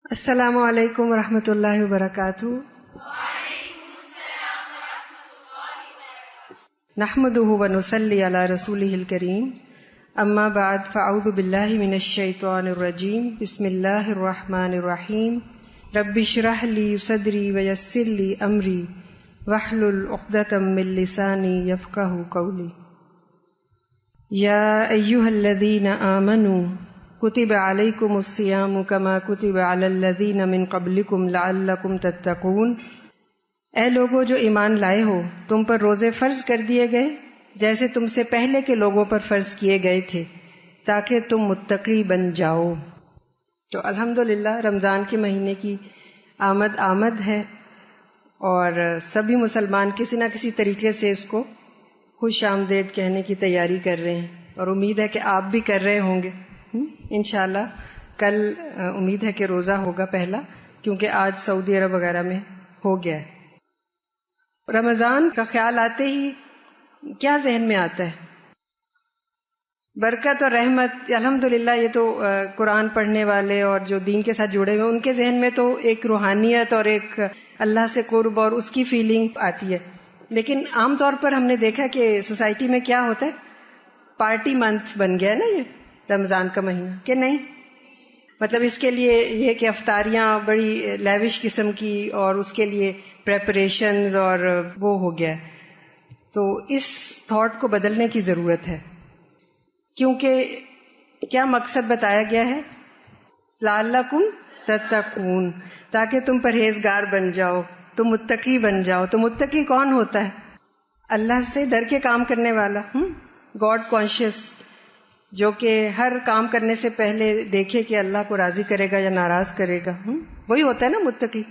السلام علیکم ورحمۃ اللہ وبرکاتہ۔ نحمده ونصلی علی رسولہ الکریم، اما بعد فاعوذ باللہ من الشیطان الرجیم، بسم اللہ الرحمن الرحیم۔ رب اشرح لی صدری ویسر لی امری واحلل عقدۃ من لسانی یفقہوا قولی۔ یا ایھا الذین آمنوا کتب علیکم الصیام کما کتب علی الذین من قبلکم لعلکم تتقون۔ اے لوگو جو ایمان لائے ہو، تم پر روزے فرض کر دیے گئے جیسے تم سے پہلے کے لوگوں پر فرض کیے گئے تھے تاکہ تم متقی بن جاؤ۔ تو الحمدللہ رمضان کے مہینے کی آمد ہے اور سبھی مسلمان کسی نہ کسی طریقے سے اس کو خوش آمدید کہنے کی تیاری کر رہے ہیں، اور امید ہے کہ آپ بھی کر رہے ہوں گے انشاءاللہ۔ کل امید ہے کہ روزہ ہوگا پہلا، کیونکہ آج سعودی عرب وغیرہ میں ہو گیا ہے۔ رمضان کا خیال آتے ہی کیا ذہن میں آتا ہے؟ برکت اور رحمت۔ الحمدللہ یہ تو قرآن پڑھنے والے اور جو دین کے ساتھ جڑے ہوئے ان کے ذہن میں تو ایک روحانیت اور ایک اللہ سے قرب اور اس کی فیلنگ آتی ہے، لیکن عام طور پر ہم نے دیکھا کہ سوسائٹی میں کیا ہوتا ہے، پارٹی منتھ بن گیا ہے نا یہ رمضان کا مہینہ، کہ نہیں؟ مطلب اس کے لیے یہ کہ افطاریاں بڑی لیوش قسم کی اور اس کے لیے پریپریشنز اور وہ ہو گیا ہے۔ تو اس تھاٹ کو بدلنے کی ضرورت ہے، کیونکہ کیا مقصد بتایا گیا ہے؟ لعلکم تتقون، تاکہ تم پرہیزگار بن جاؤ، تم متقی بن جاؤ۔ تو متقی کون ہوتا ہے؟ اللہ سے ڈر کے کام کرنے والا، گاڈ کانشیس، جو کہ ہر کام کرنے سے پہلے دیکھے کہ اللہ کو راضی کرے گا یا ناراض کرے گا، وہی ہوتا ہے نا متقی۔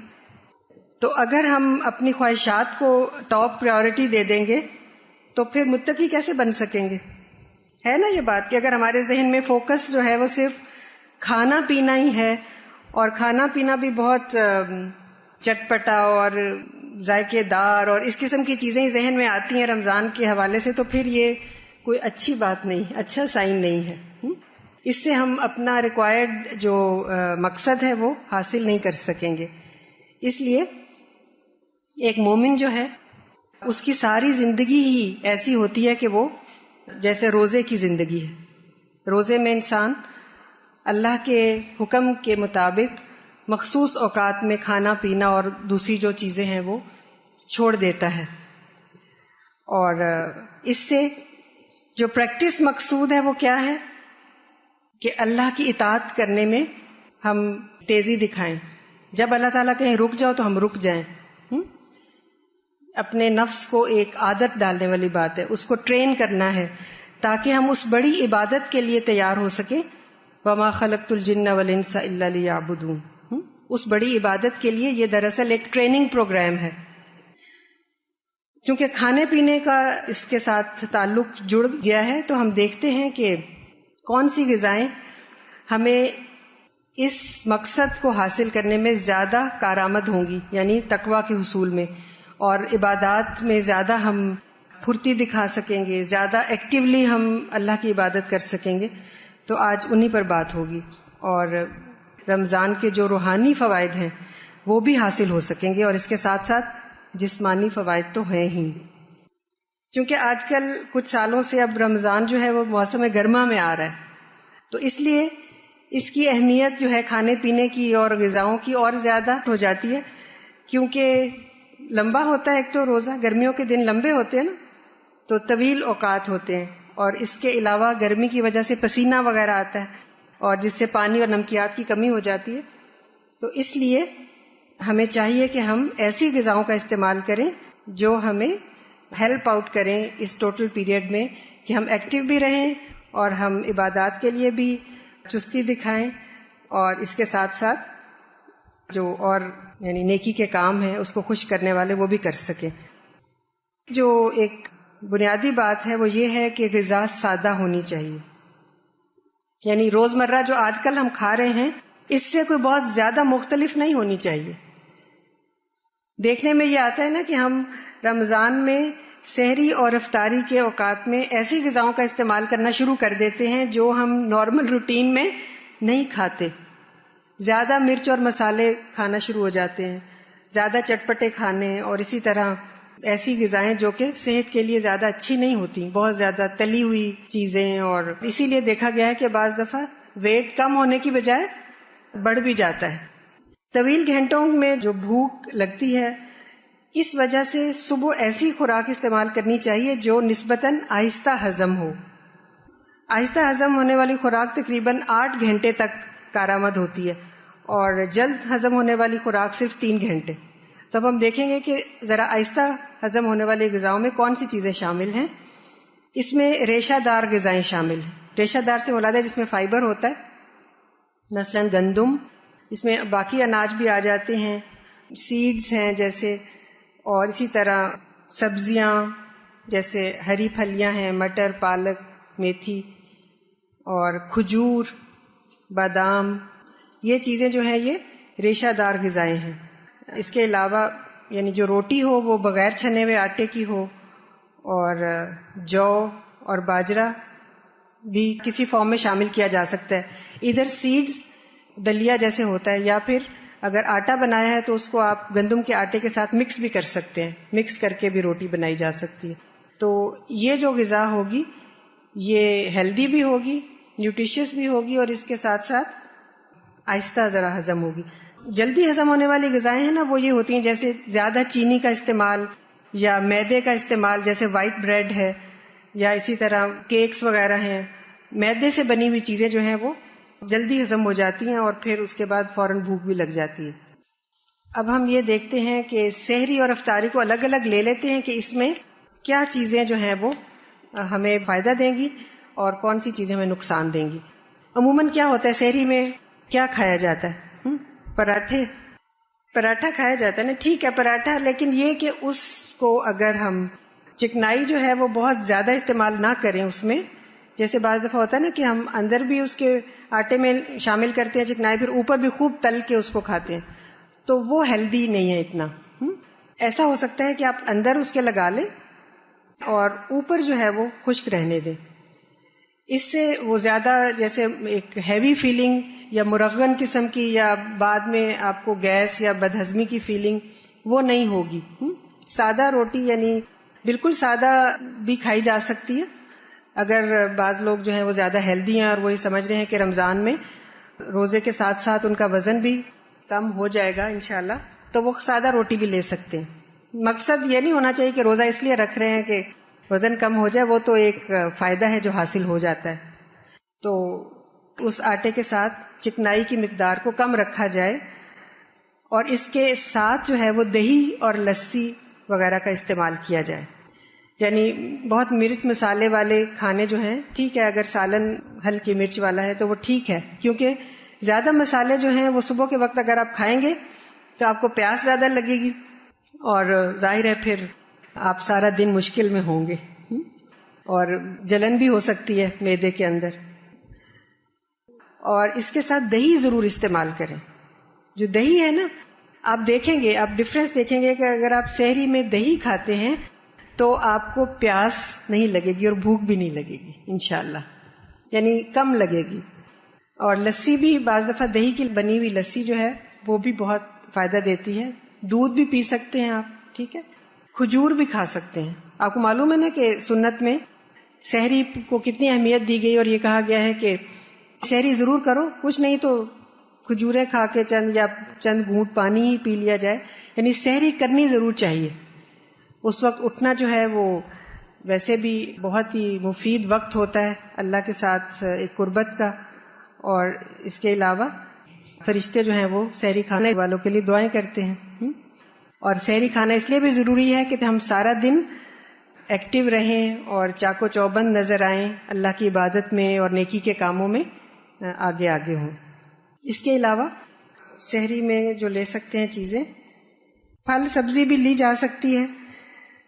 تو اگر ہم اپنی خواہشات کو ٹاپ پریورٹی دے دیں گے تو پھر متقی کیسے بن سکیں گے؟ ہے نا یہ بات کہ اگر ہمارے ذہن میں فوکس جو ہے وہ صرف کھانا پینا ہی ہے، اور کھانا پینا بھی بہت چٹپٹا اور ذائقے دار اور اس قسم کی چیزیں ذہن میں آتی ہیں رمضان کے حوالے سے، تو پھر یہ کوئی اچھی بات نہیں، اچھا سائن نہیں ہے۔ اس سے ہم اپنا ریکوائرڈ جو مقصد ہے وہ حاصل نہیں کر سکیں گے۔ اس لیے ایک مومن جو ہے اس کی ساری زندگی ہی ایسی ہوتی ہے کہ وہ جیسے روزے کی زندگی ہے۔ روزے میں انسان اللہ کے حکم کے مطابق مخصوص اوقات میں کھانا پینا اور دوسری جو چیزیں ہیں وہ چھوڑ دیتا ہے، اور اس سے جو پریکٹس مقصود ہے وہ کیا ہے کہ اللہ کی اطاعت کرنے میں ہم تیزی دکھائیں۔ جب اللہ تعالیٰ کہیں رک جاؤ تو ہم رک جائیں۔ اپنے نفس کو ایک عادت ڈالنے والی بات ہے، اس کو ٹرین کرنا ہے تاکہ ہم اس بڑی عبادت کے لیے تیار ہو سکیں۔ وَمَا خَلَقْتُ الْجِنَّ وَالْإِنسَ إِلَّا لِيَعْبُدُونَ۔ اس بڑی عبادت کے لیے یہ دراصل ایک ٹریننگ پروگرام ہے، کیونکہ کھانے پینے کا اس کے ساتھ تعلق جڑ گیا ہے۔ تو ہم دیکھتے ہیں کہ کون سی غذائیں ہمیں اس مقصد کو حاصل کرنے میں زیادہ کارآمد ہوں گی، یعنی تقویٰ کے حصول میں، اور عبادات میں زیادہ ہم پھرتی دکھا سکیں گے، زیادہ ایکٹیولی ہم اللہ کی عبادت کر سکیں گے۔ تو آج انہی پر بات ہوگی، اور رمضان کے جو روحانی فوائد ہیں وہ بھی حاصل ہو سکیں گے، اور اس کے ساتھ ساتھ جسمانی فوائد تو ہیں ہی، چونکہ آج کل کچھ سالوں سے اب رمضان جو ہے وہ موسم گرما میں آ رہا ہے، تو اس لیے اس کی اہمیت جو ہے کھانے پینے کی اور غذاؤں کی اور زیادہ ہو جاتی ہے، کیونکہ لمبا ہوتا ہے۔ ایک تو روزہ گرمیوں کے دن لمبے ہوتے ہیں نا، تو طویل اوقات ہوتے ہیں، اور اس کے علاوہ گرمی کی وجہ سے پسینہ وغیرہ آتا ہے، اور جس سے پانی اور نمکیات کی کمی ہو جاتی ہے۔ تو اس لیے ہمیں چاہیے کہ ہم ایسی غذاؤں کا استعمال کریں جو ہمیں ہیلپ آؤٹ کریں اس ٹوٹل پیریڈ میں، کہ ہم ایکٹیو بھی رہیں اور ہم عبادات کے لیے بھی چستی دکھائیں، اور اس کے ساتھ ساتھ جو اور یعنی نیکی کے کام ہیں اس کو خوش کرنے والے وہ بھی کر سکیں۔ جو ایک بنیادی بات ہے وہ یہ ہے کہ غذا سادہ ہونی چاہیے، یعنی روزمرہ جو آج کل ہم کھا رہے ہیں اس سے کوئی بہت زیادہ مختلف نہیں ہونی چاہیے۔ دیکھنے میں یہ آتا ہے نا کہ ہم رمضان میں سحری اور افطاری کے اوقات میں ایسی غذاؤں کا استعمال کرنا شروع کر دیتے ہیں جو ہم نارمل روٹین میں نہیں کھاتے، زیادہ مرچ اور مسالے کھانا شروع ہو جاتے ہیں، زیادہ چٹپٹے کھانے، اور اسی طرح ایسی غذائیں جو کہ صحت کے لیے زیادہ اچھی نہیں ہوتی، بہت زیادہ تلی ہوئی چیزیں، اور اسی لیے دیکھا گیا ہے کہ بعض دفعہ ویٹ کم ہونے کی بجائے بڑھ بھی جاتا ہے۔ طویل گھنٹوں میں جو بھوک لگتی ہے، اس وجہ سے صبح ایسی خوراک استعمال کرنی چاہیے جو نسبتاً آہستہ ہضم ہو۔ آہستہ ہضم ہونے والی خوراک تقریباً 8 گھنٹے تک کارآمد ہوتی ہے، اور جلد ہضم ہونے والی خوراک صرف 3 گھنٹے۔ تو اب ہم دیکھیں گے کہ ذرا آہستہ ہضم ہونے والی غذاؤں میں کون سی چیزیں شامل ہیں۔ اس میں ریشہ دار غذائیں شامل ہیں۔ ریشہ دار سے مراد ہے جس میں فائبر ہوتا ہے، مثلا گندم، اس میں باقی اناج بھی آ جاتے ہیں، سیڈز ہیں جیسے، اور اسی طرح سبزیاں جیسے ہری پھلیاں ہیں، مٹر، پالک، میتھی، اور کھجور، بادام، یہ چیزیں جو ہیں یہ ریشہ دار غذائیں ہیں۔ اس کے علاوہ یعنی جو روٹی ہو وہ بغیر چھنے ہوئے آٹے کی ہو، اور جو اور باجرہ بھی کسی فارم میں شامل کیا جا سکتا ہے۔ ادھر سیڈز دلیا جیسے ہوتا ہے، یا پھر اگر آٹا بنایا ہے تو اس کو آپ گندم کے آٹے کے ساتھ مکس بھی کر سکتے ہیں، مکس کر کے بھی روٹی بنائی جا سکتی ہے۔ تو یہ جو غذا ہوگی یہ ہیلدی بھی ہوگی، نیوٹریشس بھی ہوگی، اور اس کے ساتھ ساتھ آہستہ ذرا ہضم ہوگی۔ جلدی ہضم ہونے والی غذائیں ہیں نا، وہ یہ ہوتی ہیں جیسے زیادہ چینی کا استعمال یا میدے کا استعمال، جیسے وائٹ بریڈ ہے، یا اسی طرح کیکس وغیرہ ہیں۔ میدے سے بنی ہوئی چیزیں جو ہیں وہ جلدی ہضم ہو جاتی ہیں، اور پھر اس کے بعد فوراً بھوک بھی لگ جاتی ہے۔ اب ہم یہ دیکھتے ہیں کہ سحری اور افطاری کو الگ الگ لے لیتے ہیں کہ اس میں کیا چیزیں جو ہیں وہ ہمیں فائدہ دیں گی اور کون سی چیزیں ہمیں نقصان دیں گی۔ عموماً کیا ہوتا ہے سحری میں کیا کھایا جاتا ہے؟ پراٹھا کھایا جاتا ہے نا، ٹھیک ہے پراٹھا، لیکن یہ کہ اس کو اگر ہم چکنائی جو ہے وہ بہت زیادہ استعمال نہ کریں اس میں، جیسے بعض دفعہ ہوتا ہے نا کہ ہم اندر بھی اس کے آٹے میں شامل کرتے ہیں چکنائی، پھر اوپر بھی خوب تل کے اس کو کھاتے ہیں، تو وہ ہیلدی نہیں ہے اتنا۔ ایسا ہو سکتا ہے کہ آپ اندر اس کے لگا لیں اور اوپر جو ہے وہ خشک رہنے دیں، اس سے وہ زیادہ جیسے ایک ہیوی فیلنگ یا مرغن قسم کی، یا بعد میں آپ کو گیس یا بدہضمی کی فیلنگ وہ نہیں ہوگی۔ سادہ روٹی یعنی بالکل سادہ بھی کھائی جا سکتی ہے، اگر بعض لوگ جو ہیں وہ زیادہ ہیلدی ہیں اور وہ یہ سمجھ رہے ہیں کہ رمضان میں روزے کے ساتھ ساتھ ان کا وزن بھی کم ہو جائے گا انشاءاللہ، تو وہ سادہ روٹی بھی لے سکتے ہیں۔ مقصد یہ نہیں ہونا چاہیے کہ روزہ اس لیے رکھ رہے ہیں کہ وزن کم ہو جائے، وہ تو ایک فائدہ ہے جو حاصل ہو جاتا ہے۔ تو اس آٹے کے ساتھ چکنائی کی مقدار کو کم رکھا جائے، اور اس کے ساتھ جو ہے وہ دہی اور لسی وغیرہ کا استعمال کیا جائے۔ یعنی بہت مرچ مسالے والے کھانے جو ہیں ٹھیک ہے، اگر سالن ہلکی مرچ والا ہے تو وہ ٹھیک ہے، کیونکہ زیادہ مسالے جو ہیں وہ صبح کے وقت اگر آپ کھائیں گے تو آپ کو پیاس زیادہ لگے گی، اور ظاہر ہے پھر آپ سارا دن مشکل میں ہوں گے، اور جلن بھی ہو سکتی ہے معدے کے اندر۔ اور اس کے ساتھ دہی ضرور استعمال کریں۔ جو دہی ہے نا، آپ دیکھیں گے، آپ ڈفرینس دیکھیں گے کہ اگر آپ سحری میں دہی کھاتے ہیں تو آپ کو پیاس نہیں لگے گی اور بھوک بھی نہیں لگے گی انشاءاللہ، یعنی کم لگے گی۔ اور لسی بھی بعض دفعہ دہی کی بنی ہوئی لسی جو ہے وہ بھی بہت فائدہ دیتی ہے۔ دودھ بھی پی سکتے ہیں آپ، ٹھیک ہے، کھجور بھی کھا سکتے ہیں۔ آپ کو معلوم ہے نا کہ سنت میں سحری کو کتنی اہمیت دی گئی، اور یہ کہا گیا ہے کہ سحری ضرور کرو، کچھ نہیں تو کھجوریں کھا کے چند گھونٹ پانی ہی پی لیا جائے، یعنی سحری کرنی ضرور چاہیے۔ اس وقت اٹھنا جو ہے وہ ویسے بھی بہت ہی مفید وقت ہوتا ہے اللہ کے ساتھ ایک قربت کا، اور اس کے علاوہ فرشتے جو ہیں وہ سحری کھانے والوں کے لیے دعائیں کرتے ہیں۔ اور سحری کھانا اس لیے بھی ضروری ہے کہ ہم سارا دن ایکٹیو رہیں اور چاق و چوبند نظر آئیں، اللہ کی عبادت میں اور نیکی کے کاموں میں آگے آگے ہوں۔ اس کے علاوہ سحری میں جو لے سکتے ہیں چیزیں، پھل سبزی بھی لی جا سکتی ہے،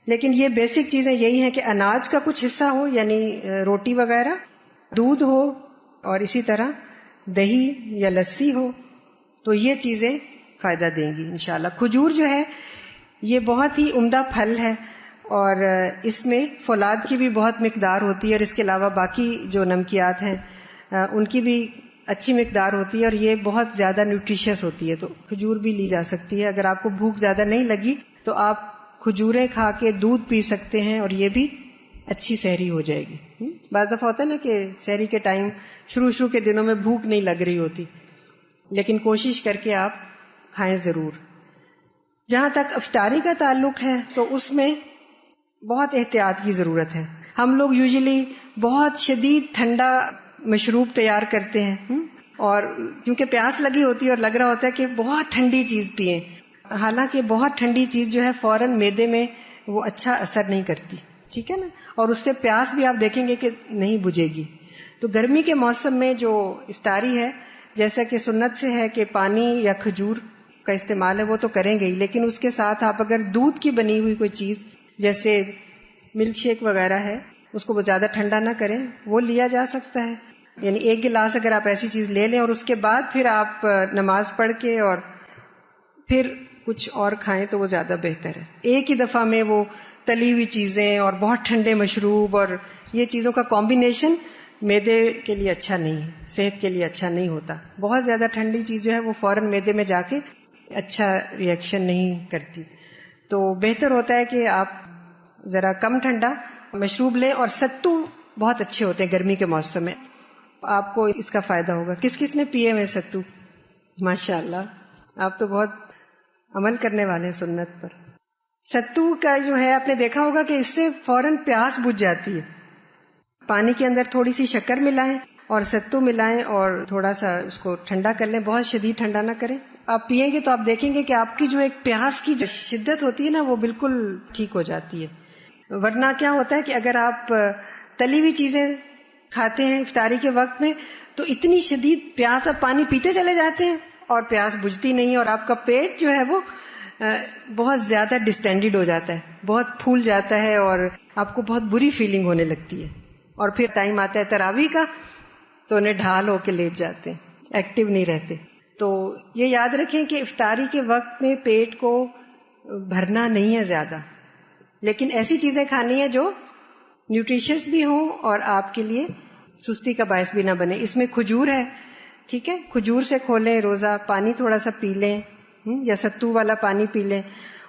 لیکن یہ بیسک چیزیں یہی ہیں کہ اناج کا کچھ حصہ ہو، یعنی روٹی وغیرہ، دودھ ہو، اور اسی طرح دہی یا لسی ہو، تو یہ چیزیں فائدہ دیں گی انشاءاللہ۔ کھجور جو ہے یہ بہت ہی عمدہ پھل ہے، اور اس میں فولاد کی بھی بہت مقدار ہوتی ہے، اور اس کے علاوہ باقی جو نمکیات ہیں ان کی بھی اچھی مقدار ہوتی ہے اور یہ بہت زیادہ نیوٹریشس ہوتی ہے. تو کھجور بھی لی جا سکتی ہے. اگر آپ کو بھوک زیادہ نہیں لگی تو آپ کھجوریں کھا کے دودھ پی سکتے ہیں اور یہ بھی اچھی سحری ہو جائے گی. بعض دفعہ ہوتا ہے نا کہ سحری کے ٹائم شروع کے دنوں میں بھوک نہیں لگ رہی ہوتی، لیکن کوشش کر کے آپ کھائیں ضرور. جہاں تک افطاری کا تعلق ہے تو اس میں بہت احتیاط کی ضرورت ہے. ہم لوگ یوزلی بہت شدید ٹھنڈا مشروب تیار کرتے ہیں اور کیونکہ پیاس لگی ہوتی ہے اور لگ رہا ہوتا ہے کہ بہت ٹھنڈی چیز پئیں، حالانکہ بہت ٹھنڈی چیز جو ہے فوراً معدے میں وہ اچھا اثر نہیں کرتی، ٹھیک ہے نا، اور اس سے پیاس بھی آپ دیکھیں گے کہ نہیں بجھے گی. تو گرمی کے موسم میں جو افطاری ہے، جیسا کہ سنت سے ہے کہ پانی یا کھجور کا استعمال ہے وہ تو کریں گے ہی، لیکن اس کے ساتھ آپ اگر دودھ کی بنی ہوئی کوئی چیز جیسے ملک شیک وغیرہ ہے اس کو زیادہ ٹھنڈا نہ کریں، وہ لیا جا سکتا ہے. یعنی 1 گلاس اگر آپ ایسی چیز لے لیں اور اس کے بعد پھر آپ نماز پڑھ کے اور پھر کچھ اور کھائیں تو وہ زیادہ بہتر ہے. ایک ہی دفعہ میں وہ تلی ہوئی چیزیں اور بہت ٹھنڈے مشروب اور یہ چیزوں کا کمبینیشن معدے کے لیے اچھا نہیں ہے، صحت کے لیے اچھا نہیں ہوتا. بہت زیادہ ٹھنڈی چیز جو ہے وہ فوراً معدے میں جا کے اچھا ریئیکشن نہیں کرتی. تو بہتر ہوتا ہے کہ آپ ذرا کم ٹھنڈا مشروب لیں، اور ستو بہت اچھے ہوتے ہیں گرمی کے موسم میں، آپ کو اس کا فائدہ ہوگا. کس کس نے پیے میں ستو؟ ماشاء اللہ، آپ تو بہت عمل کرنے والے ہیں سنت پر. ستو کا جو ہے آپ نے دیکھا ہوگا کہ اس سے فوراً پیاس بجھ جاتی ہے. پانی کے اندر تھوڑی سی شکر ملائیں اور ستو ملائیں اور تھوڑا سا اس کو ٹھنڈا کر لیں، بہت شدید ٹھنڈا نہ کریں. آپ پیئیں گے تو آپ دیکھیں گے کہ آپ کی جو ایک پیاس کی جو شدت ہوتی ہے نا وہ بالکل ٹھیک ہو جاتی ہے. ورنہ کیا ہوتا ہے کہ اگر آپ تلی ہوئی چیزیں کھاتے ہیں افطاری کے وقت میں تو اتنی شدید پیاس، آپ پانی پیتے چلے جاتے ہیں اور پیاس بجھتی نہیں، اور آپ کا پیٹ جو ہے وہ بہت زیادہ ڈسٹینڈڈ ہو جاتا ہے، بہت پھول جاتا ہے اور آپ کو بہت بری فیلنگ ہونے لگتی ہے. اور پھر ٹائم آتا ہے تراویح کا تو انہیں ڈھال ہو کے لیٹ جاتے ہیں، ایکٹیو نہیں رہتے. تو یہ یاد رکھیں کہ افطاری کے وقت میں پیٹ کو بھرنا نہیں ہے زیادہ، لیکن ایسی چیزیں کھانی ہے جو نیوٹریشس بھی ہوں اور آپ کے لیے سستی کا باعث بھی نہ بنے. اس میں کھجور ہے، ٹھیک ہے، کھجور سے کھولیں روزہ، پانی تھوڑا سا پی لیں یا ستو والا پانی پی لیں.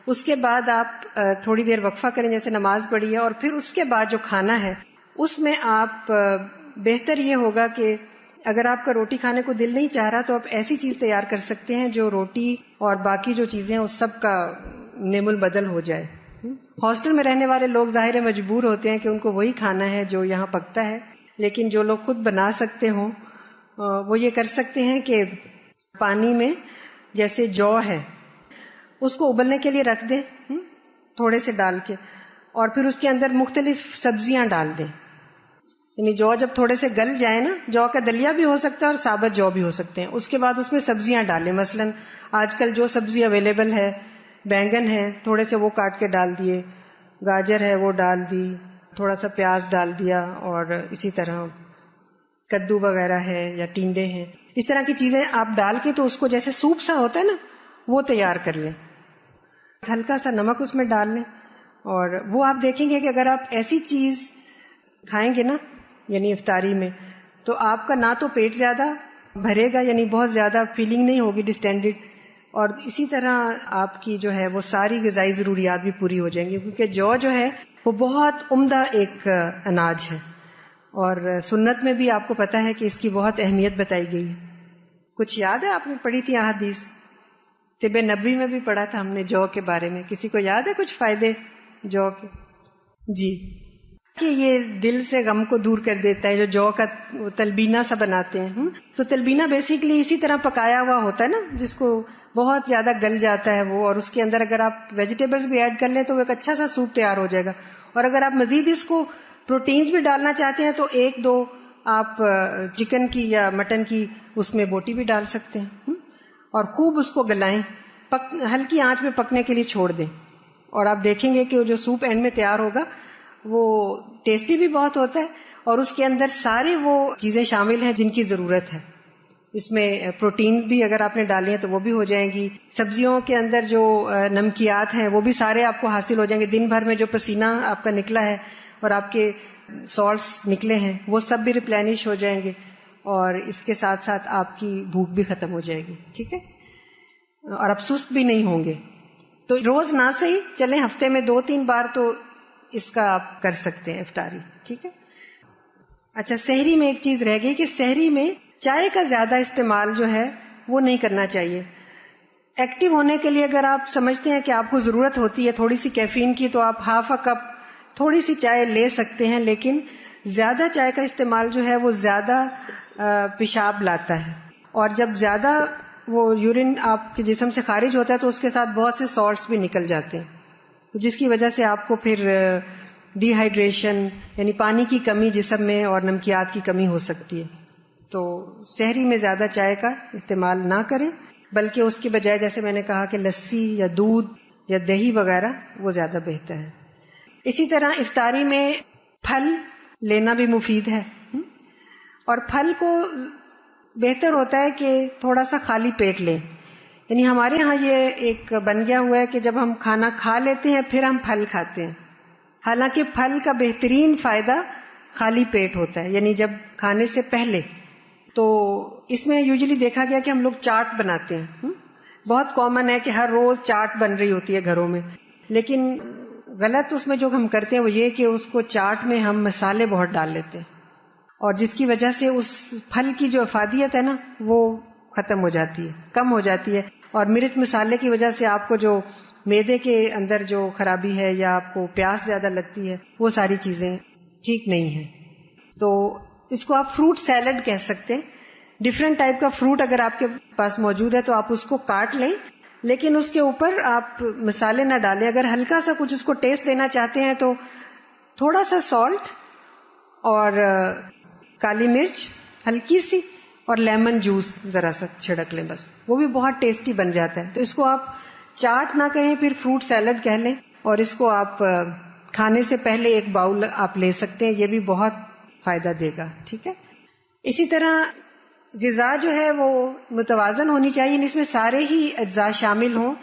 اس کے بعد آپ تھوڑی دیر وقفہ کریں جیسے نماز پڑھی ہے، اور پھر اس کے بعد جو کھانا ہے اس میں آپ بہتر یہ ہوگا کہ اگر آپ کا روٹی کھانے کو دل نہیں چاہ رہا تو آپ ایسی چیز تیار کر سکتے ہیں جو روٹی اور باقی جو چیزیں ہیں اس سب کا نعم البدل ہو جائے. ہاسٹل میں رہنے والے لوگ ظاہر مجبور ہوتے ہیں کہ ان کو وہی کھانا ہے جو یہاں پکتا ہے، لیکن جو لوگ خود بنا سکتے ہوں وہ یہ کر سکتے ہیں کہ پانی میں جیسے جو ہے اس کو ابلنے کے لیے رکھ دیں تھوڑے سے ڈال کے، اور پھر اس کے اندر مختلف سبزیاں ڈال دیں. یعنی جو جب تھوڑے سے گل جائے نا، جو کا دلیا بھی ہو سکتا ہے اور ثابت جو بھی ہو سکتے ہیں، اس کے بعد اس میں سبزیاں ڈالیں. مثلا آج کل جو سبزی اویلیبل ہے، بینگن ہے تھوڑے سے وہ کاٹ کے ڈال دیے، گاجر ہے وہ ڈال دی، تھوڑا سا پیاز ڈال دیا، اور اسی طرح کدو وغیرہ ہے یا ٹینڈے ہیں، اس طرح کی چیزیں آپ ڈال کے تو اس کو جیسے سوپ سا ہوتا ہے نا وہ تیار کر لیں. ہلکا سا نمک اس میں ڈال لیں، اور وہ آپ دیکھیں گے کہ اگر آپ ایسی چیز کھائیں گے نا یعنی افطاری میں تو آپ کا نہ تو پیٹ زیادہ بھرے گا، یعنی بہت زیادہ فیلنگ نہیں ہوگی ڈسٹینڈڈ، اور اسی طرح آپ کی جو ہے وہ ساری غذائی ضروریات بھی پوری ہو جائیں گی، کیونکہ جو ہے وہ بہت عمدہ ایک اناج ہے، اور سنت میں بھی آپ کو پتہ ہے کہ اس کی بہت اہمیت بتائی گئی ہے. کچھ یاد ہے آپ نے پڑھی تھی احادیث؟ طب نبوی میں بھی پڑھا تھا ہم نے جو کے بارے میں. کسی کو یاد ہے کچھ فائدے جو کے؟ جی، کہ یہ دل سے غم کو دور کر دیتا ہے. جو کا تلبینہ سا بناتے ہیں، تو تلبینہ بیسیکلی اسی طرح پکایا ہوا ہوتا ہے نا، جس کو بہت زیادہ گل جاتا ہے وہ، اور اس کے اندر اگر آپ ویجیٹیبلز بھی ایڈ کر لیں تو وہ ایک اچھا سا سوپ تیار ہو جائے گا. اور اگر آپ مزید اس کو پروٹینز بھی ڈالنا چاہتے ہیں تو 1-2 آپ چکن کی یا مٹن کی اس میں بوٹی بھی ڈال سکتے ہیں، اور خوب اس کو گلائیں، ہلکی آنچ میں پکنے کے لیے چھوڑ دیں، اور آپ دیکھیں گے کہ جو سوپ اینڈ میں تیار ہوگا وہ ٹیسٹی بھی بہت ہوتا ہے، اور اس کے اندر سارے وہ چیزیں شامل ہیں جن کی ضرورت ہے. اس میں پروٹینز بھی اگر آپ نے ڈالی ہیں تو وہ بھی ہو جائیں گی. سبزیوں کے اندر جو نمکیات ہیں وہ بھی سارے آپ کو حاصل ہو جائیں گے. دن بھر میں جو پسینہ آپ کا نکلا ہے اور آپ کے سالٹس نکلے ہیں وہ سب بھی ریپلینش ہو جائیں گے. اور اس کے ساتھ ساتھ آپ کی بھوک بھی ختم ہو جائے گی. ٹھیک ہے, اور آپ سست بھی نہیں ہوں گے. تو روز نہ صحیح چلیں ہفتے میں 2-3 بار تو اس کا آپ کر سکتے ہیں افطاری. ٹھیک ہے. اچھا, سحری میں ایک چیز رہ گئی کہ سحری میں چائے کا زیادہ استعمال جو ہے وہ نہیں کرنا چاہیے. ایکٹیو ہونے کے لیے اگر آپ سمجھتے ہیں کہ آپ کو ضرورت ہوتی ہے تھوڑی سی کیفین کی تو آپ ½ کپ تھوڑی سی چائے لے سکتے ہیں, لیکن زیادہ چائے کا استعمال جو ہے وہ زیادہ پیشاب لاتا ہے, اور جب زیادہ وہ یورین آپ کے جسم سے خارج ہوتا ہے تو اس کے ساتھ بہت سے سالٹس بھی نکل جاتے ہیں, جس کی وجہ سے آپ کو پھر ڈی ہائیڈریشن یعنی پانی کی کمی جسم میں اور نمکیات کی کمی ہو سکتی ہے. تو سحری میں زیادہ چائے کا استعمال نہ کریں, بلکہ اس کی بجائے جیسے میں نے کہا کہ لسی یا دودھ یا دہی وغیرہ وہ زیادہ بہتر ہے. اسی طرح افطاری میں پھل لینا بھی مفید ہے, اور پھل کو بہتر ہوتا ہے کہ تھوڑا سا خالی پیٹ لیں. یعنی ہمارے ہاں یہ ایک بن گیا ہوا ہے کہ جب ہم کھانا کھا لیتے ہیں پھر ہم پھل کھاتے ہیں, حالانکہ پھل کا بہترین فائدہ خالی پیٹ ہوتا ہے, یعنی جب کھانے سے پہلے. تو اس میں یوزلی دیکھا گیا کہ ہم لوگ چاٹ بناتے ہیں, بہت کامن ہے کہ ہر روز چاٹ بن رہی ہوتی ہے گھروں میں, لیکن غلط اس میں جو ہم کرتے ہیں وہ یہ کہ اس کو چاٹ میں ہم مسالے بہت ڈال لیتے ہیں, اور جس کی وجہ سے اس پھل کی جو افادیت ہے نا وہ ختم ہو جاتی ہے, کم ہو جاتی ہے, اور مرچ مسالے کی وجہ سے آپ کو جو معدے کے اندر جو خرابی ہے یا آپ کو پیاس زیادہ لگتی ہے وہ ساری چیزیں ٹھیک نہیں ہیں. تو اس کو آپ فروٹ سیلڈ کہہ سکتے ہیں. ڈفرینٹ ٹائپ کا فروٹ اگر آپ کے پاس موجود ہے تو آپ اس کو کاٹ لیں, لیکن اس کے اوپر آپ مسالے نہ ڈالیں. اگر ہلکا سا کچھ اس کو ٹیسٹ دینا چاہتے ہیں تو تھوڑا سا سالٹ اور کالی مرچ ہلکی سی اور لیمن جوس ذرا سا چھڑک لیں, بس وہ بھی بہت ٹیسٹی بن جاتا ہے. تو اس کو آپ چاٹ نہ کہیں, پھر فروٹ سیلڈ کہہ لیں, اور اس کو آپ کھانے سے پہلے ایک باؤل آپ لے سکتے ہیں, یہ بھی بہت فائدہ دے گا. ٹھیک ہے. اسی طرح غذا جو ہے وہ متوازن ہونی چاہیے, اس میں سارے ہی اجزاء شامل ہوں,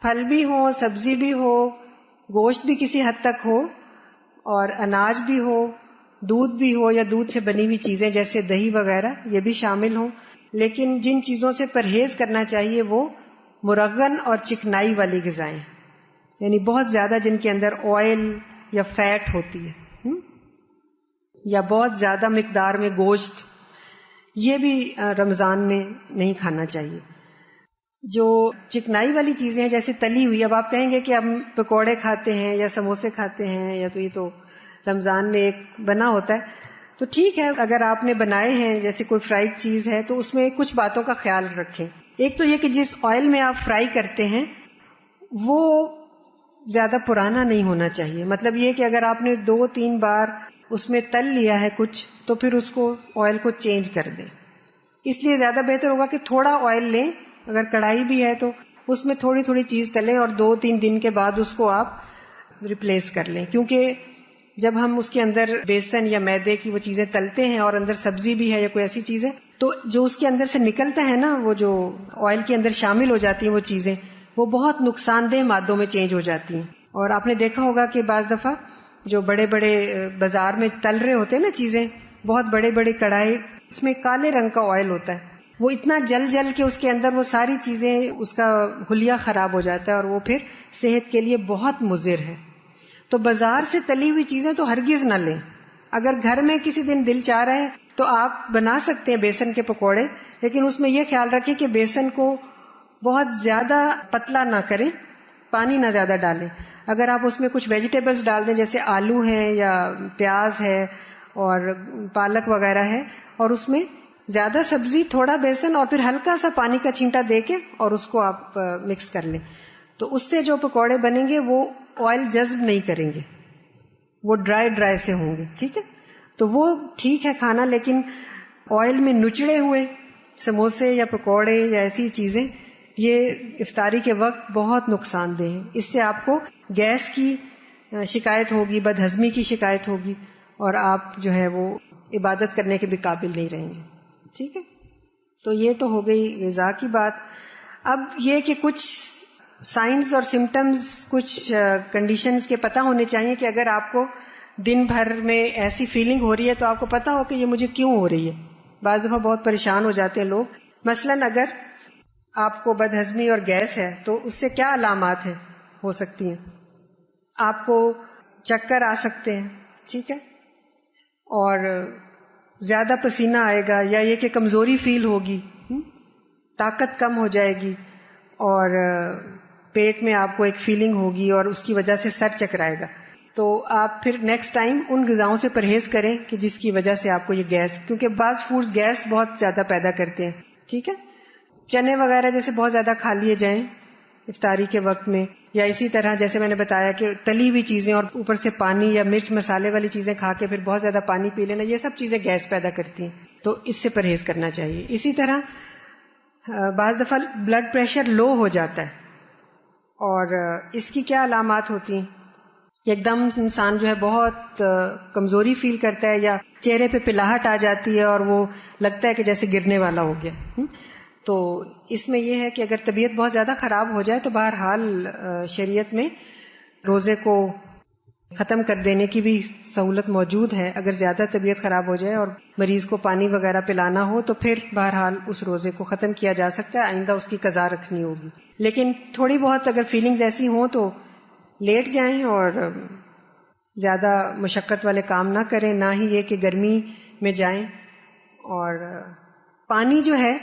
پھل بھی ہوں, سبزی بھی ہو, گوشت بھی کسی حد تک ہو, اور اناج بھی ہو, دودھ بھی ہو یا دودھ سے بنی ہوئی چیزیں جیسے دہی وغیرہ یہ بھی شامل ہوں. لیکن جن چیزوں سے پرہیز کرنا چاہیے وہ مرغن اور چکنائی والی غذائیں, یعنی بہت زیادہ جن کے اندر آئل یا فیٹ ہوتی ہے یا بہت زیادہ مقدار میں گوشت, یہ بھی رمضان میں نہیں کھانا چاہیے. جو چکنائی والی چیزیں ہیں جیسے تلی ہوئی, اب آپ کہیں گے کہ ہم پکوڑے کھاتے ہیں یا سموسے کھاتے ہیں یا تو یہ تو رمضان میں ایک بنا ہوتا ہے, تو ٹھیک ہے اگر آپ نے بنائے ہیں جیسے کوئی فرائیڈ چیز ہے تو اس میں کچھ باتوں کا خیال رکھیں. ایک تو یہ کہ جس آئل میں آپ فرائی کرتے ہیں وہ زیادہ پرانا نہیں ہونا چاہیے. مطلب یہ کہ اگر آپ نے 2-3 بار اس میں تل لیا ہے کچھ تو پھر اس کو آئل کو چینج کر دیں. اس لیے زیادہ بہتر ہوگا کہ تھوڑا آئل لیں, اگر کڑھائی بھی ہے تو اس میں تھوڑی تھوڑی چیز تلیں اور 2-3 دن کے بعد اس کو آپ ریپلیس کر لیں. کیونکہ جب ہم اس کے اندر بیسن یا میدے کی وہ چیزیں تلتے ہیں اور اندر سبزی بھی ہے یا کوئی ایسی چیز ہے تو جو اس کے اندر سے نکلتا ہے نا, وہ جو آئل کے اندر شامل ہو جاتی ہیں وہ چیزیں, وہ بہت نقصان دہ مادوں میں چینج ہو جاتی ہیں. اور آپ نے دیکھا ہوگا کہ بعض دفعہ جو بڑے بڑے بازار میں تل رہے ہوتے ہیں نا چیزیں, بہت بڑے بڑے کڑھائی, اس میں کالے رنگ کا آئل ہوتا ہے, وہ اتنا جل کے اس کے اندر وہ ساری چیزیں, اس کا حلیہ خراب ہو جاتا ہے اور وہ پھر صحت کے لیے بہت مضر ہے. تو بازار سے تلی ہوئی چیزیں تو ہرگز نہ لیں. اگر گھر میں کسی دن دل چاہ رہا ہے تو آپ بنا سکتے ہیں بیسن کے پکوڑے, لیکن اس میں یہ خیال رکھیں کہ بیسن کو بہت زیادہ پتلا نہ کریں, پانی نہ زیادہ ڈالیں. اگر آپ اس میں کچھ ویجیٹیبلز ڈال دیں جیسے آلو ہیں یا پیاز ہے اور پالک وغیرہ ہے, اور اس میں زیادہ سبزی, تھوڑا بیسن اور پھر ہلکا سا پانی کا چھینٹا دے کے اور اس کو آپ مکس کر لیں, تو اس سے جو پکوڑے بنیں گے وہ آئل جذب نہیں کریں گے, وہ ڈرائی سے ہوں گے. ٹھیک ہے, تو وہ ٹھیک ہے کھانا, لیکن آئل میں نچڑے ہوئے سموسے یا پکوڑے یا ایسی چیزیں یہ افطاری کے وقت بہت نقصان دہ ہیں. اس سے آپ کو گیس کی شکایت ہوگی, بد ہضمی کی شکایت ہوگی, اور آپ جو ہے وہ عبادت کرنے کے بھی قابل نہیں رہیں گے. ٹھیک ہے, تو یہ تو ہو گئی غذا کی بات. اب یہ کہ کچھ سائنس اور سمٹمز, کچھ کنڈیشنز کے پتہ ہونے چاہیے کہ اگر آپ کو دن بھر میں ایسی فیلنگ ہو رہی ہے تو آپ کو پتہ ہو کہ یہ مجھے کیوں ہو رہی ہے. بعض دفعہ بہت پریشان ہو جاتے ہیں لوگ. مثلاً اگر آپ کو بدہضمی اور گیس ہے تو اس سے کیا علامات ہیں ہو سکتی ہیں؟ آپ کو چکر آ سکتے ہیں, ٹھیک ہے, اور زیادہ پسینہ آئے گا, یا یہ کہ کمزوری فیل ہوگی, طاقت کم ہو جائے گی, اور پیٹ میں آپ کو ایک فیلنگ ہوگی اور اس کی وجہ سے سر چکرائے گا. تو آپ پھر نیکسٹ ٹائم ان غذاؤں سے پرہیز کریں کہ جس کی وجہ سے آپ کو یہ گیس, کیونکہ بعض فوڈز گیس بہت زیادہ پیدا کرتے ہیں, ٹھیک ہے. چنے وغیرہ جیسے بہت زیادہ کھا لیے جائیں افطاری کے وقت میں, یا اسی طرح جیسے میں نے بتایا کہ تلی ہوئی چیزیں اور اوپر سے پانی یا مرچ مسالے والی چیزیں کھا کے پھر بہت زیادہ پانی پی لینا, یہ سب چیزیں گیس پیدا کرتی ہیں, تو اس سے پرہیز کرنا چاہیے. اسی طرح بعض دفعہ بلڈ پریشر لو ہو جاتا ہے, اور اس کی کیا علامات ہوتی ہیں کہ ایک دم انسان جو ہے بہت کمزوری فیل کرتا ہے, یا چہرے پہ پلاہٹ آ جاتی ہے اور وہ لگتا ہے کہ جیسے گرنے والا ہو گیا. تو اس میں یہ ہے کہ اگر طبیعت بہت زیادہ خراب ہو جائے تو بہرحال شریعت میں روزے کو ختم کر دینے کی بھی سہولت موجود ہے. اگر زیادہ طبیعت خراب ہو جائے اور مریض کو پانی وغیرہ پلانا ہو تو پھر بہرحال اس روزے کو ختم کیا جا سکتا ہے, آئندہ اس کی قضا رکھنی ہوگی. لیکن تھوڑی بہت اگر فیلنگز ایسی ہوں تو لیٹ جائیں اور زیادہ مشقت والے کام نہ کریں, نہ ہی یہ کہ گرمی میں جائیں. اور پانی جو ہے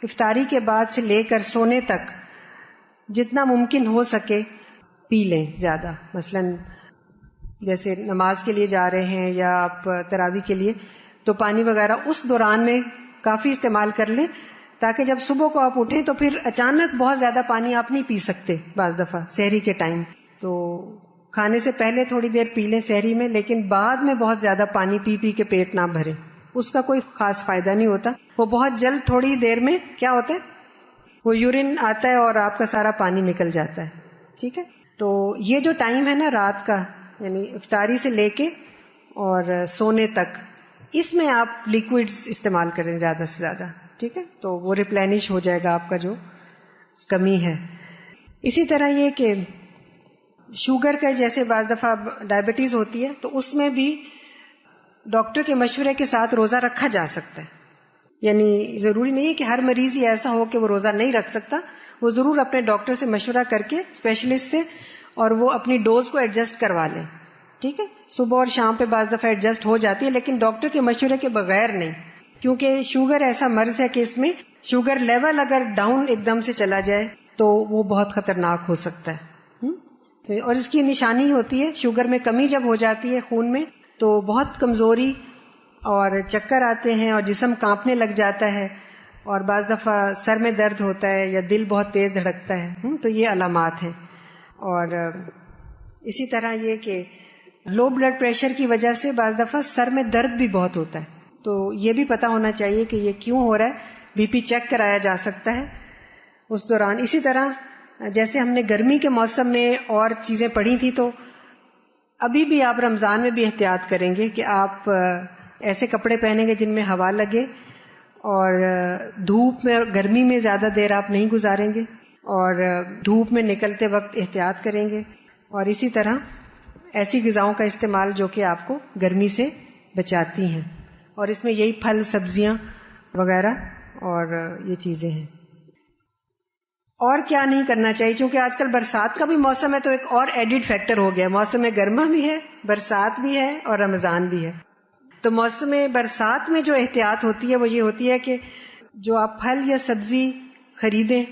افطاری کے بعد سے لے کر سونے تک جتنا ممکن ہو سکے پی لیں زیادہ. مثلاً جیسے نماز کے لیے جا رہے ہیں یا آپ تراویح کے لیے, تو پانی وغیرہ اس دوران میں کافی استعمال کر لیں, تاکہ جب صبح کو آپ اٹھیں تو پھر اچانک بہت زیادہ پانی آپ نہیں پی سکتے. بعض دفعہ سحری کے ٹائم تو کھانے سے پہلے تھوڑی دیر پی لیں سحری میں, لیکن بعد میں بہت زیادہ پانی پی پی کے پیٹ نہ بھریں, اس کا کوئی خاص فائدہ نہیں ہوتا. وہ بہت جلد تھوڑی دیر میں کیا ہوتا ہے, وہ یورین آتا ہے اور آپ کا سارا پانی نکل جاتا ہے, ٹھیک ہے. تو یہ جو ٹائم ہے نا رات کا, یعنی افطاری سے لے کے اور سونے تک, اس میں آپ لیکوڈز استعمال کریں زیادہ سے زیادہ, ٹھیک ہے. تو وہ ریپلینش ہو جائے گا آپ کا جو کمی ہے. اسی طرح یہ کہ شوگر کا جیسے بعض دفعہ ڈائبٹیز ہوتی ہے تو اس میں بھی ڈاکٹر کے مشورے کے ساتھ روزہ رکھا جا سکتا ہے. یعنی ضروری نہیں ہے کہ ہر مریض ہی ایسا ہو کہ وہ روزہ نہیں رکھ سکتا, وہ ضرور اپنے ڈاکٹر سے مشورہ کر کے اسپیشلسٹ سے, اور وہ اپنی ڈوز کو ایڈجسٹ کروا لیں, ٹھیک ہے. صبح اور شام پہ بعض دفعہ ایڈجسٹ ہو جاتی ہے, لیکن ڈاکٹر کے مشورے کے بغیر نہیں, کیونکہ شوگر ایسا مرض ہے کہ اس میں شوگر لیول اگر ڈاؤن ایک دم سے چلا جائے تو وہ بہت خطرناک ہو سکتا ہے. اور اس کی نشانی ہوتی ہے شوگر میں کمی جب ہو جاتی ہے خون میں تو بہت کمزوری اور چکر آتے ہیں اور جسم کانپنے لگ جاتا ہے, اور بعض دفعہ سر میں درد ہوتا ہے یا دل بہت تیز دھڑکتا ہے. تو یہ علامات ہیں. اور اسی طرح یہ کہ لو بلڈ پریشر کی وجہ سے بعض دفعہ سر میں درد بھی بہت ہوتا ہے, تو یہ بھی پتہ ہونا چاہیے کہ یہ کیوں ہو رہا ہے. بی پی چیک کرایا جا سکتا ہے اس دوران. اسی طرح جیسے ہم نے گرمی کے موسم میں اور چیزیں پڑھی تھی, تو ابھی بھی آپ رمضان میں بھی احتیاط کریں گے کہ آپ ایسے کپڑے پہنیں گے جن میں ہوا لگے, اور دھوپ میں اور گرمی میں زیادہ دیر آپ نہیں گزاریں گے, اور دھوپ میں نکلتے وقت احتیاط کریں گے. اور اسی طرح ایسی غذاؤں کا استعمال جو کہ آپ کو گرمی سے بچاتی ہیں, اور اس میں یہی پھل سبزیاں وغیرہ اور یہ چیزیں ہیں. اور کیا نہیں کرنا چاہیے, چونکہ آج کل برسات کا بھی موسم ہے تو ایک اور ایڈڈ فیکٹر ہو گیا, موسم گرما بھی ہے, برسات بھی ہے اور رمضان بھی ہے. تو موسم برسات میں جو احتیاط ہوتی ہے وہ یہ ہوتی ہے کہ جو آپ پھل یا سبزی خریدیں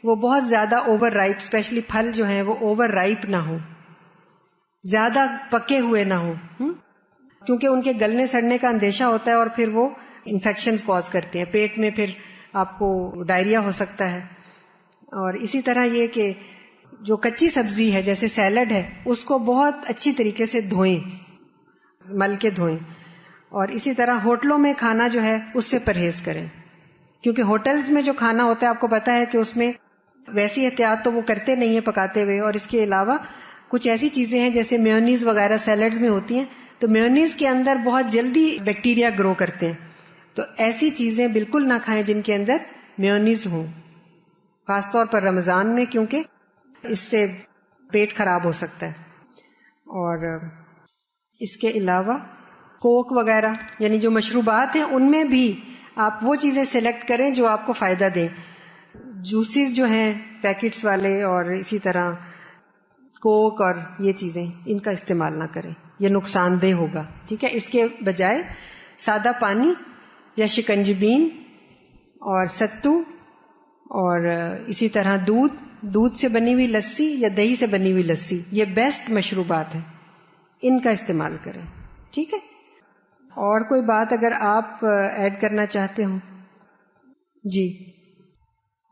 وہ بہت زیادہ اوور رائپ, اسپیشلی پھل جو ہیں وہ اوور رائپ نہ ہوں, زیادہ پکے ہوئے نہ ہوں, کیونکہ ان کے گلنے سڑنے کا اندیشہ ہوتا ہے اور پھر وہ انفیکشنز کاز کرتے ہیں, پیٹ میں پھر آپ کو ڈائریا ہو سکتا ہے. اور اسی طرح یہ کہ جو کچی سبزی ہے جیسے سیلڈ ہے اس کو بہت اچھی طریقے سے دھوئیں, مل کے دھوئیں. اور اسی طرح ہوٹلوں میں کھانا جو ہے اس سے پرہیز کریں, کیونکہ ہوٹلز میں جو کھانا ہوتا ہے آپ کو پتا ہے کہ اس میں ویسی احتیاط تو وہ کرتے نہیں ہیں پکاتے ہوئے, اور اس کے علاوہ کچھ ایسی چیزیں ہیں جیسے میونیز وغیرہ سیلڈز میں ہوتی ہیں, تو میونیز کے اندر بہت جلدی بیکٹیریا گرو کرتے ہیں, تو ایسی چیزیں بالکل نہ کھائیں جن کے اندر میونیز ہوں, خاص طور پر رمضان میں, کیونکہ اس سے پیٹ خراب ہو سکتا ہے. اور اس کے علاوہ کوک وغیرہ یعنی جو مشروبات ہیں ان میں بھی آپ وہ چیزیں سلیکٹ کریں جو آپ کو فائدہ دیں. جوسز جو ہیں پیکٹس والے اور اسی طرح کوک اور یہ چیزیں ان کا استعمال نہ کریں, یہ نقصان دہ ہوگا. ٹھیک ہے, اس کے بجائے سادہ پانی یا شکنجبین اور ستو اور اسی طرح دودھ سے بنی ہوئی لسی یا دہی سے بنی ہوئی لسی, یہ بیسٹ مشروبات ہیں, ان کا استعمال کریں. ٹھیک ہے, اور کوئی بات اگر آپ ایڈ کرنا چاہتے ہوں؟ جی,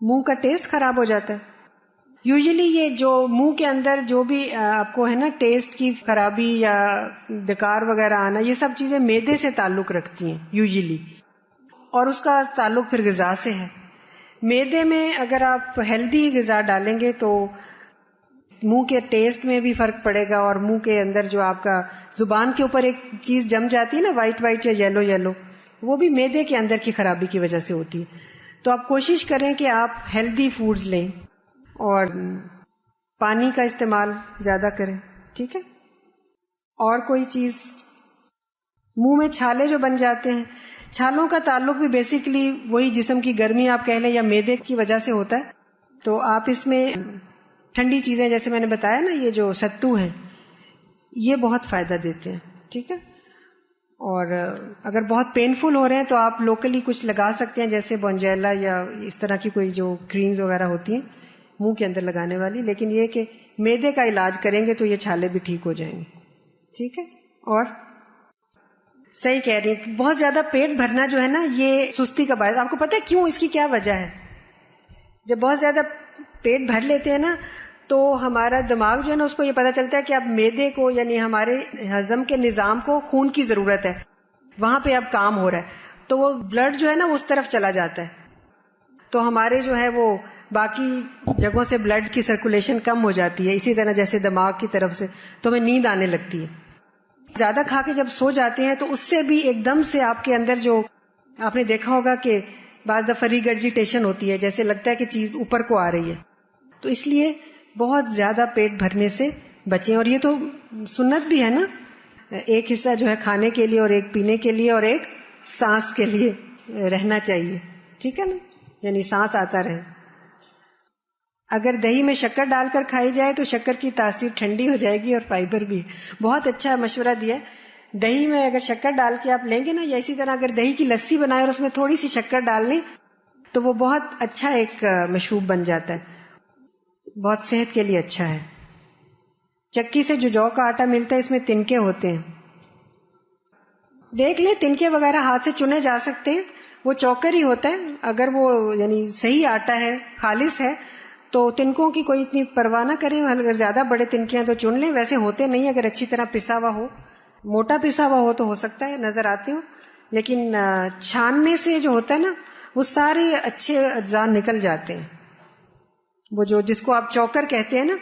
منہ کا ٹیسٹ خراب ہو جاتا ہے. یوزلی یہ جو منہ کے اندر جو بھی آپ کو ہے نا ٹیسٹ کی خرابی یا ڈکار وغیرہ آنا, یہ سب چیزیں معدے سے تعلق رکھتی ہیں یوزلی, اور اس کا تعلق پھر غذا سے ہے. معدے میں اگر آپ ہیلدی غذا ڈالیں گے تو منہ کے ٹیسٹ میں بھی فرق پڑے گا, اور منہ کے اندر جو آپ کا زبان کے اوپر ایک چیز جم جاتی ہے نا وائٹ وائٹ یا یلو یلو, وہ بھی معدے کے اندر کی خرابی کی وجہ سے ہوتی ہے. تو آپ کوشش کریں کہ آپ ہیلدی فوڈز لیں اور پانی کا استعمال زیادہ کریں. ٹھیک ہے, اور کوئی چیز؟ منہ میں چھالے جو بن جاتے ہیں, چھالوں کا تعلق بھی بیسیکلی وہی جسم کی گرمی آپ کہہ لیں یا معدے کی وجہ سے ہوتا ہے. تو آپ اس میں ٹھنڈی چیزیں جیسے میں نے بتایا نا, یہ جو ستو ہیں یہ بہت فائدہ دیتے ہیں. ٹھیک ہے, اور اگر بہت پینفل ہو رہے ہیں تو آپ لوکلی کچھ لگا سکتے ہیں, جیسے بونجیلا یا اس طرح کی کوئی جو کریمز وغیرہ ہوتی ہیں منہ کے اندر لگانے والی, لیکن یہ کہ معدے کا علاج کریں گے تو یہ چھالے بھی ٹھیک ہو جائیں گے. ٹھیک ہے, اور صحیح کہہ رہی ہیں, بہت زیادہ پیٹ بھرنا جو ہے نا یہ سستی کا باعث. آپ کو پتہ ہے کیوں, اس کی کیا وجہ ہے؟ جب بہت زیادہ پیٹ بھر لیتے ہیں نا تو ہمارا دماغ جو ہے نا اس کو یہ پتہ چلتا ہے کہ اب معدے کو یعنی ہمارے ہضم کے نظام کو خون کی ضرورت ہے, وہاں پہ اب کام ہو رہا ہے, تو وہ بلڈ جو ہے نا اس طرف چلا جاتا ہے, تو ہمارے جو ہے وہ باقی جگہوں سے بلڈ کی سرکولیشن کم ہو جاتی ہے. اسی طرح جیسے دماغ کی طرف سے تو ہمیں نیند آنے لگتی ہے. زیادہ کھا کے جب سو جاتے ہیں تو اس سے بھی ایک دم سے آپ کے اندر جو آپ نے دیکھا ہوگا کہ بعض دفعہ ریگرجیٹیشن ہوتی ہے, جیسے لگتا ہے کہ چیز اوپر کو آ رہی ہے. تو اس لیے بہت زیادہ پیٹ بھرنے سے بچیں, اور یہ تو سنت بھی ہے نا, ایک حصہ جو ہے کھانے کے لیے اور ایک پینے کے لیے اور ایک سانس کے لیے رہنا چاہیے. ٹھیک ہے نا, یعنی سانس آتا رہے. اگر دہی میں شکر ڈال کر کھائی جائے تو شکر کی تاثیر ٹھنڈی ہو جائے گی اور فائبر بھی. بہت اچھا مشورہ دیا. دہی میں اگر شکر ڈال کے آپ لیں گے نا, یا اسی طرح اگر دہی کی لسی بنائے اور اس میں تھوڑی سی شکر ڈال لیں تو وہ بہت اچھا ایک مشروب بن جاتا ہے, بہت صحت کے لیے اچھا ہے. چکی سے جو کا آٹا ملتا ہے اس میں تنکے ہوتے ہیں, دیکھ لیں تنکے وغیرہ ہاتھ سے چنے جا سکتے ہیں, وہ چوکر ہی ہوتا ہے. اگر وہ یعنی صحیح آٹا ہے, خالص ہے, تو تنکوں کی کوئی اتنی پرواہ نہ کریں. اگر زیادہ بڑے تنکے ہیں تو چن لیں, ویسے ہوتے نہیں, اگر اچھی طرح پسا ہوا ہو, موٹا پسا ہوا ہو تو ہو سکتا ہے نظر آتے ہو, لیکن چھاننے سے جو ہوتا ہے نا وہ سارے اچھے اجزاء نکل جاتے ہیں. وہ جو جس کو آپ چوکر کہتے ہیں نا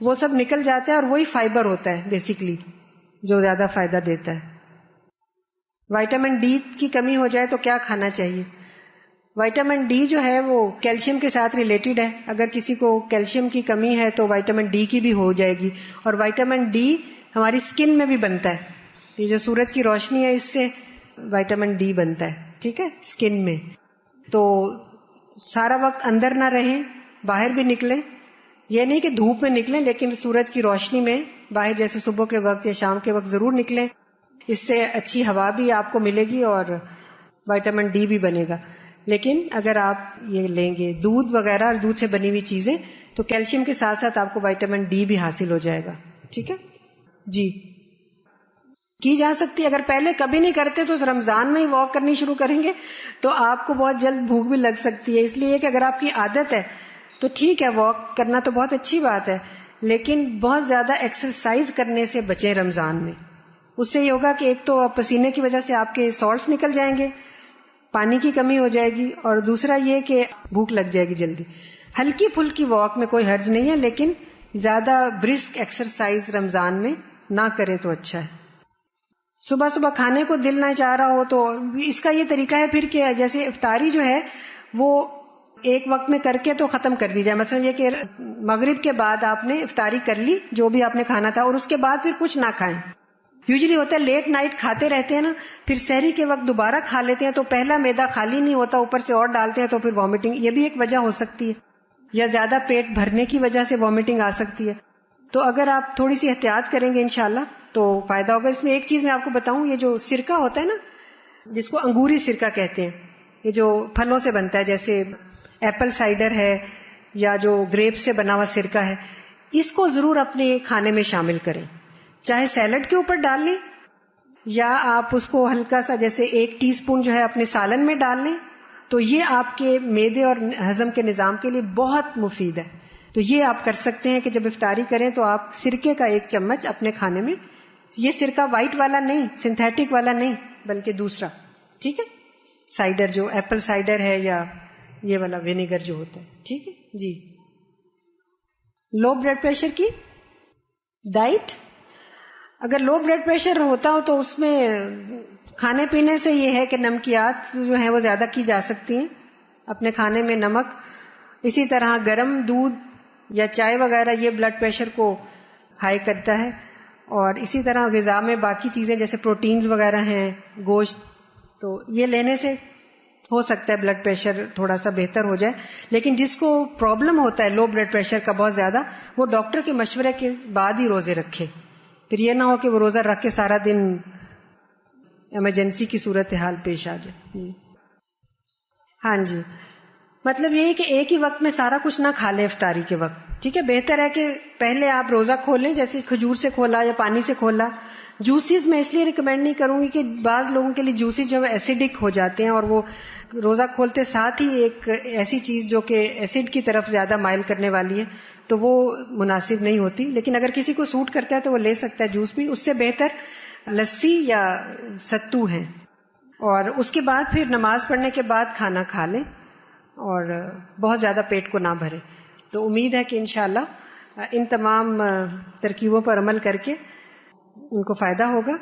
وہ سب نکل جاتا ہے, اور وہی فائبر ہوتا ہے بیسیکلی جو زیادہ فائدہ دیتا ہے. وائٹامن ڈی کی کمی ہو جائے تو کیا کھانا چاہیے؟ وائٹامن ڈی جو ہے وہ کیلشیم کے ساتھ ریلیٹڈ ہے. اگر کسی کو کیلشیم کی کمی ہے تو وائٹامن ڈی کی بھی ہو جائے گی, اور وائٹامن ڈی ہماری سکن میں بھی بنتا ہے. یہ جو سورج کی روشنی ہے اس سے وائٹامن ڈی بنتا ہے. ٹھیک ہے, سکن میں. تو سارا وقت اندر نہ رہیں, باہر بھی نکلیں. یہ نہیں کہ دھوپ میں نکلیں, لیکن سورج کی روشنی میں باہر جیسے صبح کے وقت یا شام کے وقت ضرور نکلیں. اس سے اچھی ہوا بھی آپ کو ملے گی اور وائٹامن ڈی بھی بنے گا. لیکن اگر آپ یہ لیں گے دودھ وغیرہ اور دودھ سے بنی ہوئی چیزیں تو کیلشیم کے ساتھ ساتھ آپ کو وائٹامن ڈی بھی حاصل ہو جائے گا. ٹھیک ہے جی, کی جا سکتی. اگر پہلے کبھی نہیں کرتے تو رمضان میں ہی واک کرنی شروع کریں گے تو آپ کو بہت جلد بھوک بھی لگ سکتی ہے. اس لیے کہ اگر آپ کی عادت ہے تو ٹھیک ہے, واک کرنا تو بہت اچھی بات ہے, لیکن بہت زیادہ ایکسرسائز کرنے سے بچیں رمضان میں. اس سے یہ ہوگا کہ ایک تو پسینے کی وجہ سے آپ کے سالٹس نکل جائیں گے, پانی کی کمی ہو جائے گی, اور دوسرا یہ کہ بھوک لگ جائے گی جلدی. ہلکی پھلکی واک میں کوئی حرج نہیں ہے, لیکن زیادہ برسک ایکسرسائز رمضان میں نہ کریں تو اچھا ہے. صبح صبح کھانے کو دل نہ چاہ رہا ہو تو اس کا یہ طریقہ ہے پھر کہ جیسے افطاری جو ہے وہ ایک وقت میں کر کے تو ختم کر دی جائے. مثلا یہ کہ مغرب کے بعد آپ نے افطاری کر لی جو بھی آپ نے کھانا تھا, اور اس کے بعد پھر کچھ نہ کھائیں. یوزلی ہوتا ہے لیٹ نائٹ کھاتے رہتے ہیں نا، پھر سحری کے وقت دوبارہ کھا لیتے ہیں تو پہلا معدہ خالی نہیں ہوتا، اوپر سے اور ڈالتے ہیں تو پھر وامٹنگ، یہ بھی ایک وجہ ہو سکتی ہے، یا زیادہ پیٹ بھرنے کی وجہ سے وامٹنگ آ سکتی ہے. تو اگر آپ تھوڑی سی احتیاط کریں گے انشاءاللہ تو فائدہ ہوگا. اس میں ایک چیز میں آپ کو بتاؤں، یہ جو سرکہ ہوتا ہے نا جس کو انگوری سرکہ کہتے ہیں، یہ جو پھلوں سے بنتا ہے جیسے ایپل سائڈر ہے یا جو گریپ سے بنا ہوا سرکہ ہے، اس کو ضرور اپنے کھانے میں شامل کریں، چاہے سیلڈ کے اوپر ڈال لیں یا آپ اس کو ہلکا سا جیسے 1 ٹی اسپون جو ہے اپنے سالن میں ڈال لیں، تو یہ آپ کے معدے اور ہضم کے نظام کے لیے بہت مفید ہے. تو یہ آپ کر سکتے ہیں کہ جب افطاری کریں تو آپ سرکے کا 1 چمچ اپنے کھانے میں، یہ سرکہ وائٹ والا نہیں، سنتھیٹک والا نہیں بلکہ دوسرا، ٹھیک ہے، سائڈر جو ایپل سائڈر ہے یا یہ والا ونیگر جو ہوتا ہے، ٹھیک ہے جی. لو بلڈ پریشر کی ڈائٹ، اگر لو بلڈ پریشر ہوتا ہو تو اس میں کھانے پینے سے یہ ہے کہ نمکیات جو ہیں وہ زیادہ کی جا سکتی ہیں اپنے کھانے میں، نمک، اسی طرح گرم دودھ یا چائے وغیرہ یہ بلڈ پریشر کو ہائی کرتا ہے. اور اسی طرح غذا میں باقی چیزیں جیسے پروٹینز وغیرہ ہیں، گوشت، تو یہ لینے سے ہو سکتا ہے بلڈ پریشر تھوڑا سا بہتر ہو جائے. لیکن جس کو پرابلم ہوتا ہے لو بلڈ پریشر کا بہت زیادہ، وہ ڈاکٹر کے مشورے کے بعد ہی روزے رکھے، پھر یہ نہ ہو کہ وہ روزہ رکھ کے سارا دن ایمرجنسی کی صورتحال پیش آ جائے. ہاں جی، مطلب یہ ہے کہ ایک ہی وقت میں سارا کچھ نہ کھا لیں افطاری کے وقت، ٹھیک ہے. بہتر ہے کہ پہلے آپ روزہ کھولیں، جیسے کھجور سے کھولا یا پانی سے کھولا. جوسیز میں اس لیے ریکمینڈ نہیں کروں گی کہ بعض لوگوں کے لیے جوسیز جو ہے ایسیڈک ہو جاتے ہیں اور وہ روزہ کھولتے ساتھ ہی ایک ایسی چیز جو کہ ایسڈ کی طرف زیادہ مائل کرنے والی ہے تو وہ مناسب نہیں ہوتی. لیکن اگر کسی کو سوٹ کرتا ہے تو وہ لے سکتا ہے جوس بھی، اس سے بہتر لسی یا ستو ہیں. اور اس کے بعد پھر نماز پڑھنے کے بعد کھانا کھا لیں اور بہت زیادہ پیٹ کو نہ بھرے. تو امید ہے کہ انشاءاللہ ان تمام ترکیبوں پر عمل کر کے ان کو فائدہ ہوگا.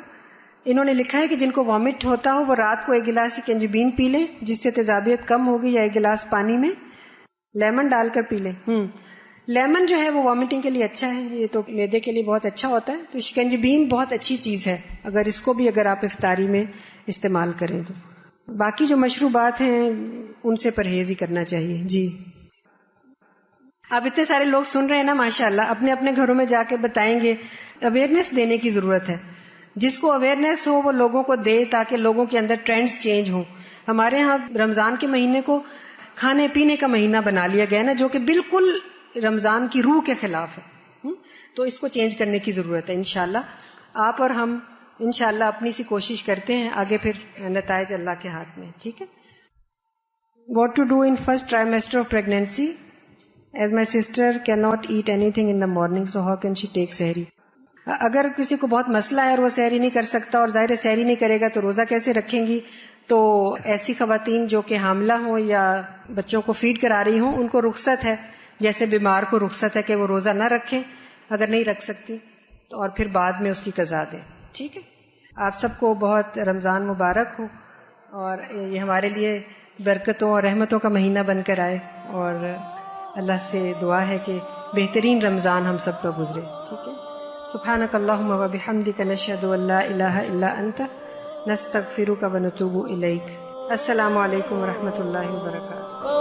انہوں نے لکھا ہے کہ جن کو وامٹ ہوتا ہو وہ رات کو 1 گلاس کنجبین پی لیں جس سے تیزابیت کم ہوگی، یا 1 گلاس پانی میں لیمن ڈال کر پی لیں. لیمن جو ہے وہ وامٹنگ کے لیے اچھا ہے، یہ تو معدے کے لیے بہت اچھا ہوتا ہے. تو شکنجبین بہت اچھی چیز ہے اگر اس کو بھی اگر آپ افطاری میں استعمال کریں تو. باقی جو مشروبات ہیں ان سے پرہیز ہی کرنا چاہیے. جی آپ اتنے سارے لوگ سن رہے ہیں نا ماشاءاللہ، اپنے اپنے گھروں میں جا کے بتائیں گے. اویئرنیس دینے کی ضرورت ہے، جس کو اویئرنیس ہو وہ لوگوں کو دے تاکہ لوگوں کے اندر ٹرینڈز چینج ہوں. ہمارے ہاں رمضان کے مہینے کو کھانے پینے کا مہینہ بنا لیا گیا نا، جو کہ بالکل رمضان کی روح کے خلاف ہے. تو اس کو چینج کرنے کی ضرورت ہے. انشاءاللہ آپ اور ہم انشاءاللہ اپنی سی کوشش کرتے ہیں، آگے پھر نتائج اللہ کے ہاتھ میں. ٹھیک ہے. What to do in first trimester of pregnancy? As my sister cannot eat anything in the morning, so how can she take sehri? اگر کسی کو بہت مسئلہ ہے اور وہ سحری نہیں کر سکتا اور ظاہر سحری نہیں کرے گا تو روزہ کیسے رکھیں گی؟ تو ایسی خواتین جو کہ حاملہ ہوں یا بچوں کو فیڈ کرا رہی ہوں ان کو رخصت ہے، جیسے بیمار کو رخصت ہے کہ وہ روزہ نہ رکھیں اگر نہیں رکھ سکتی تو، اور پھر بعد میں اس کی قضا دیں. ٹھیک ہے. آپ سب کو بہت رمضان مبارک ہو اور یہ ہمارے لیے برکتوں اور رحمتوں کا مہینہ بن کر آئے، اور اللہ سے دعا ہے کہ بہترین رمضان ہم سب کا گزرے. ٹھیک ہے. سبحانک اللہم و بحمدک نشہد ان لا الہ الا انت نستغفرک و نتوب الیک. السلام علیکم و رحمۃ اللہ وبرکاتہ.